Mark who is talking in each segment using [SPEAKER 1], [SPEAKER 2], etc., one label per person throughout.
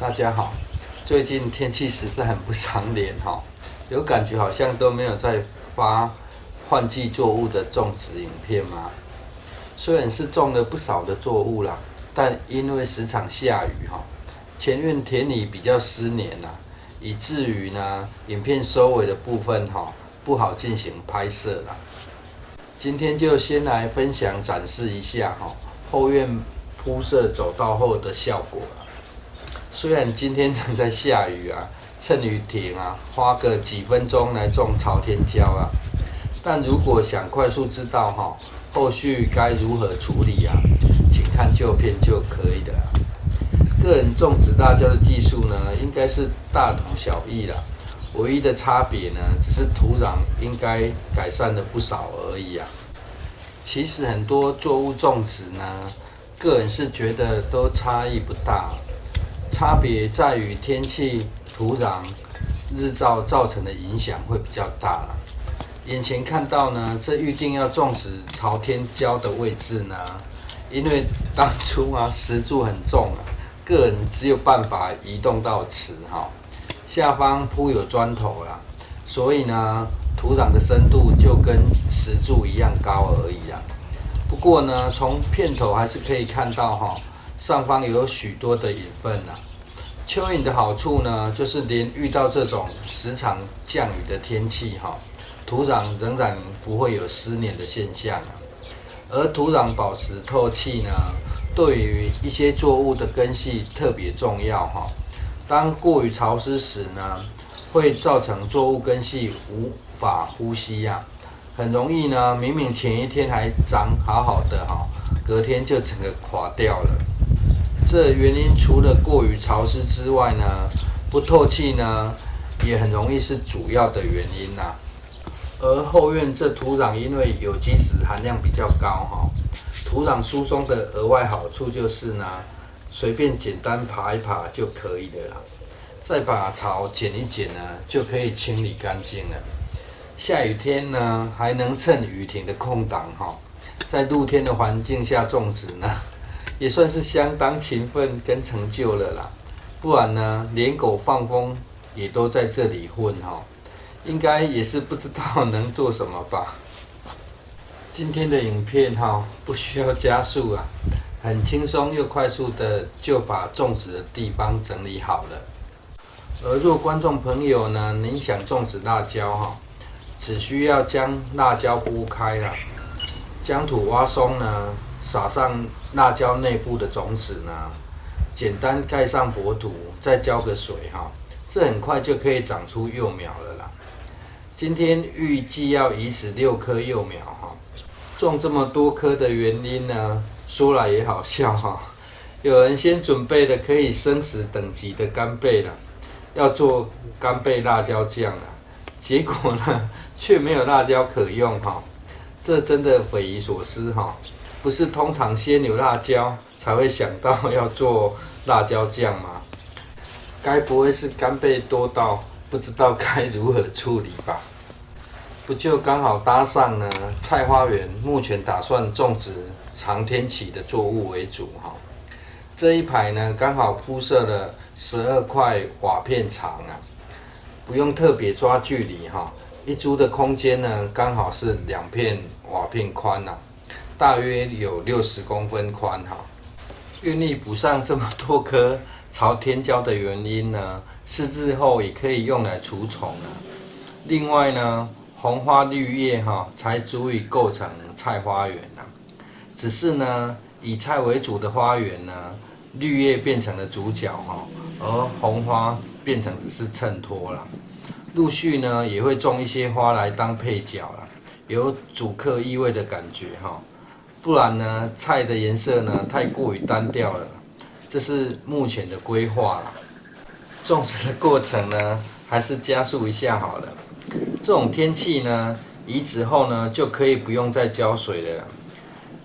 [SPEAKER 1] 大家好，最近天气实在很不常连哈，有感觉好像都没有在发换季作物的种植影片嘛。虽然是种了不少的作物啦，但因为时常下雨哈，前院田里比较湿黏啦，以至于呢影片收尾的部分哈不好进行拍摄啦。今天就先来分享展示一下哈后院铺设走道后的效果啦。虽然今天正在下雨啊，趁雨停啊，花个几分钟来种朝天椒啊，但如果想快速知道哈后续该如何处理啊，请看旧片就可以了。个人种植辣椒的技术呢，应该是大同小异啦，唯一的差别呢，只是土壤应该改善了不少而已啊。其实很多作物种植呢，个人是觉得都差异不大，差别在于天气、土壤、日照造成的影响会比较大啦。眼前看到呢，这预定要种植朝天椒的位置呢，因为当初啊石柱很重啊，个人只有办法移动到此哈，下方铺有砖头啦，所以呢土壤的深度就跟石柱一样高而已啦。不过呢，从片头还是可以看到哈，上方有许多的养分啦。蚯蚓的好处呢，就是连遇到这种时常降雨的天气哈，土壤仍然不会有湿黏的现象啊。而土壤保持透气呢，对于一些作物的根系特别重要哈。当过于潮湿时呢，会造成作物根系无法呼吸啊，很容易呢，明明前一天还长好好的哈，隔天就整个垮掉了。这原因除了过于潮湿之外呢，不透气呢，也很容易是主要的原因啦。而后院这土壤因为有机质含量比较高哈，土壤疏松的额外好处就是呢，随便简单爬一爬就可以的啦，再把草剪一剪呢，就可以清理干净了。下雨天呢，还能趁雨停的空档哈，在露天的环境下种植呢，也算是相当勤奋跟成就了啦。不然呢，连狗放风也都在这里混哈，应该也是不知道能做什么吧。今天的影片哈，不需要加速啊，很轻松又快速的就把种植的地方整理好了。而若观众朋友呢，您想种植辣椒哈，只需要将辣椒剥开啦，将土挖松呢，撒上辣椒内部的种子呢，简单盖上薄土，再浇个水哈，这很快就可以长出幼苗了啦。今天预计要移植6棵幼苗哈，种这么多棵的原因呢，说来也好笑哈，有人先准备了可以生食等级的干贝了，要做干贝辣椒酱啦，结果呢却没有辣椒可用哈，这真的匪夷所思哈。不是通常先有辣椒才会想到要做辣椒酱吗？该不会是干贝多到不知道该如何处理吧？不就刚好搭上呢？菜花园目前打算种植长天期的作物为主哈。这一排呢，刚好铺设了12块瓦片长啊，不用特别抓距离哈。一株的空间呢，刚好是2片瓦片宽啊，大约有60公分宽哈。愿意补上这么多棵朝天椒的原因呢，是日后也可以用来除虫啊。另外呢，红花绿叶哈才足以构成菜花园啊。只是呢，以菜为主的花园呢，绿叶变成了主角哈，而红花变成只是衬托啦。陆续呢也会种一些花来当配角啦，有主客意味的感觉哈。不然呢，菜的颜色呢太过于单调了，这是目前的规划啦。种植的过程呢，还是加速一下好了。这种天气呢，移植后呢就可以不用再浇水了啦。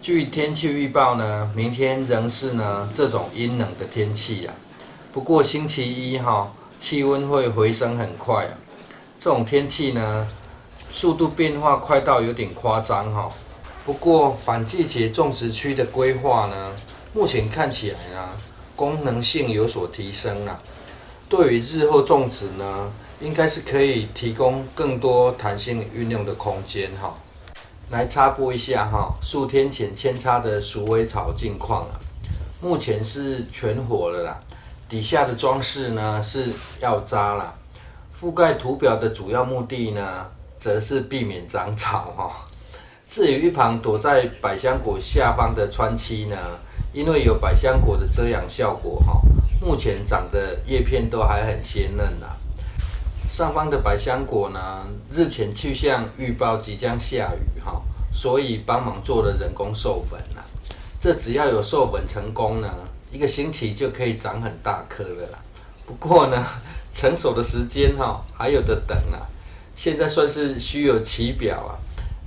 [SPEAKER 1] 据天气预报呢，明天仍是呢这种阴冷的天气啊。不过星期一哈，气温会回升很快啊。这种天气呢，速度变化快到有点夸张哈。不过反季节种植区的规划呢，目前看起来呢，功能性有所提升啦。对于日后种植呢，应该是可以提供更多弹性运用的空间哈。来插播一下哈，数天前扦插的鼠尾草近况啊，目前是全活了啦。底下的装饰呢是药渣啦，覆盖图表的主要目的呢，则是避免长草哈。至于一旁躲在百香果下方的川七呢，因为有百香果的遮阳效果哈，目前长的叶片都还很鲜嫩啦。上方的百香果呢，日前气象预报即将下雨哈，所以帮忙做了人工授粉啦。这只要有授粉成功呢，1个星期就可以长很大颗了啦。不过呢，成熟的时间还有得等啊。现在算是虚有其表啊，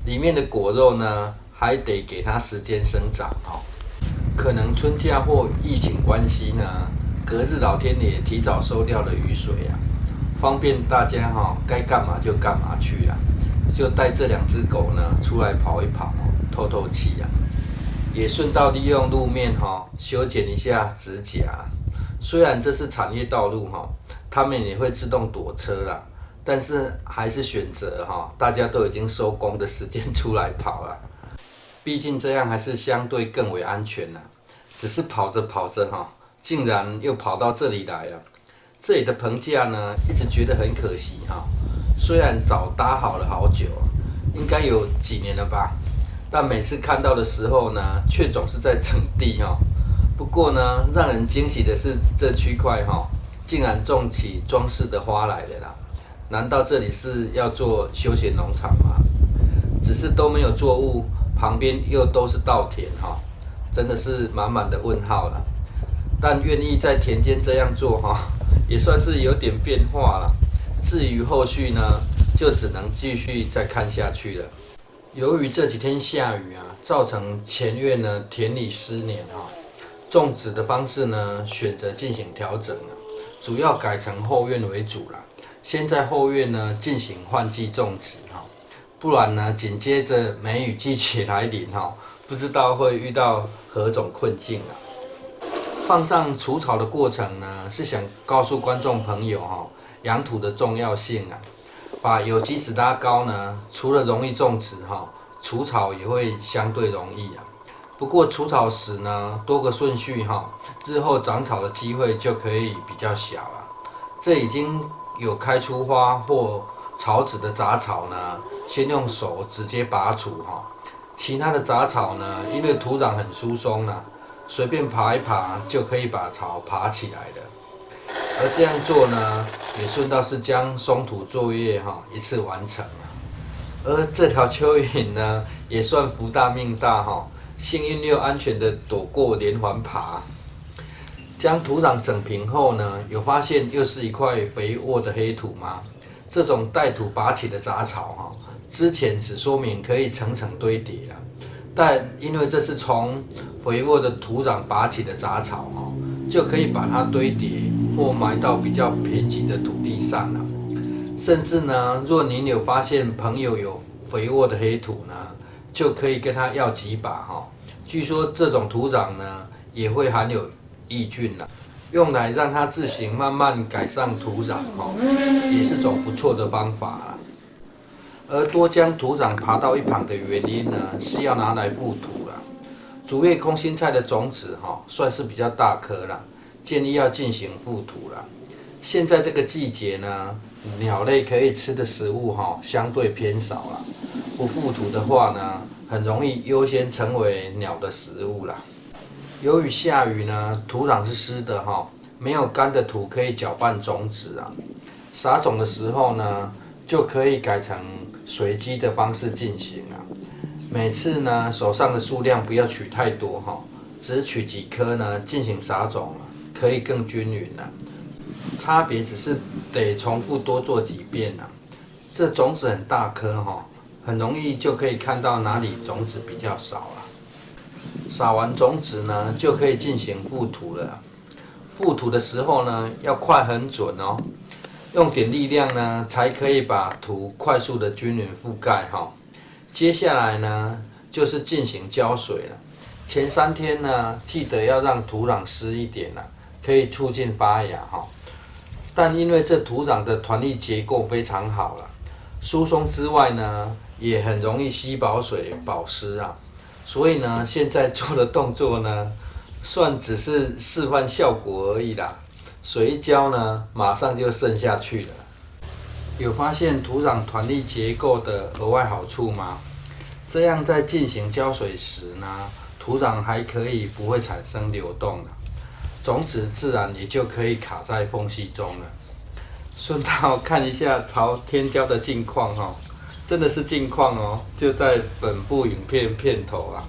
[SPEAKER 1] 里面的果肉呢还得给它时间生长哈。可能春假或疫情关系呢，隔日老天爷提早收掉了雨水啊。方便大家该干嘛就干嘛去啦，就带这2只狗呢出来跑一跑，透透气啊，也顺道利用路面修剪一下指甲。虽然这是产业道路他们也会自动躲车啦，但是还是选择大家都已经收工的时间出来跑啦，毕竟这样还是相对更为安全啦。只是跑着跑着竟然又跑到这里来了。这里的棚架呢，一直觉得很可惜虽然早搭好了好久，应该有几年了吧，但每次看到的时候呢，却总是在整地不过呢，让人惊喜的是，这区块竟然种起装饰的花来了啦。难道这里是要做休闲农场吗？只是都没有作物，旁边又都是稻田真的是满满的问号了。但愿意在田间这样做也算是有点变化了。至于后续呢，就只能继续再看下去了。由于这几天下雨啊，造成前院呢田里湿黏种植的方式呢选择进行调整了，主要改成后院为主了。先在后院呢进行换季种植不然呢紧接着梅雨季节来临不知道会遇到何种困境啊。放上除草的过程呢，是想告诉观众朋友养土的重要性啊。把有机质拉高呢，除了容易种植除草也会相对容易啊。不过除草时呢，多个顺序日后长草的机会就可以比较小了。这已经有开出花或草籽的杂草呢，先用手直接拔除其他的杂草呢，因为土壤很疏松啦，随便爬一爬就可以把草爬起来了。而这样做呢，也顺道是将松土作业一次完成了。而这条蚯蚓呢，也算福大命大幸运又安全的躲过连环爬。将土壤整平后呢，有发现又是一块肥沃的黑土吗？这种带土拔起的杂草之前只说明可以层层堆叠啊，但因为这是从肥沃的土壤拔起的杂草就可以把它堆叠或埋到比较贫瘠的土地上了。甚至呢，若您有发现朋友有肥沃的黑土呢，就可以跟他要几把据说这种土壤呢，也会含有抑菌啦，用来让它自行慢慢改善土壤也是种不错的方法啦。而多将土壤爬到一旁的原因呢，是要拿来覆土啦。竹叶空心菜的种子算是比较大颗啦，建议要进行覆土啦。现在这个季节呢，鸟类可以吃的食物相对偏少啦，不覆土的话呢，很容易优先成为鸟的食物啦。由于下雨呢，土壤是湿的没有干的土可以搅拌种子啊。撒种的时候呢，就可以改成随机的方式进行啊。每次呢，手上的数量不要取太多只取几颗呢进行撒种可以更均匀啊。差别只是得重复多做几遍啊。这种子很大颗很容易就可以看到哪里种子比较少了。撒完种子呢，就可以进行覆土了。覆土的时候呢，要快很准用点力量呢，才可以把土快速的均匀覆盖接下来呢，就是进行浇水了。前3天呢，记得要让土壤湿一点可以促进发芽哈。但因为这土壤的团粒结构非常好了，疏松之外呢，也很容易吸饱水、保湿啊。所以呢，现在做的动作呢，算只是示范效果而已啦。水一浇呢，马上就渗下去了。有发现土壤团粒结构的额外好处吗？这样在进行浇水时呢，土壤还可以不会产生流动了，种子自然也就可以卡在缝隙中了。顺道看一下朝天椒的近况哦，真的是近况哦，就在本部影片片头啊，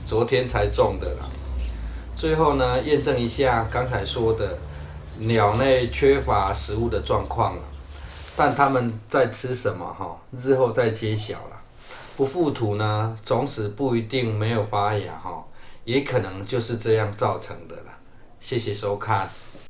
[SPEAKER 1] 昨天才种的啦。最后呢，验证一下刚才说的鸟类缺乏食物的状况了，但它们在吃什么哈，日后再揭晓了。不覆土呢，种子不一定没有发芽哈，也可能就是这样造成的了。谢谢收看。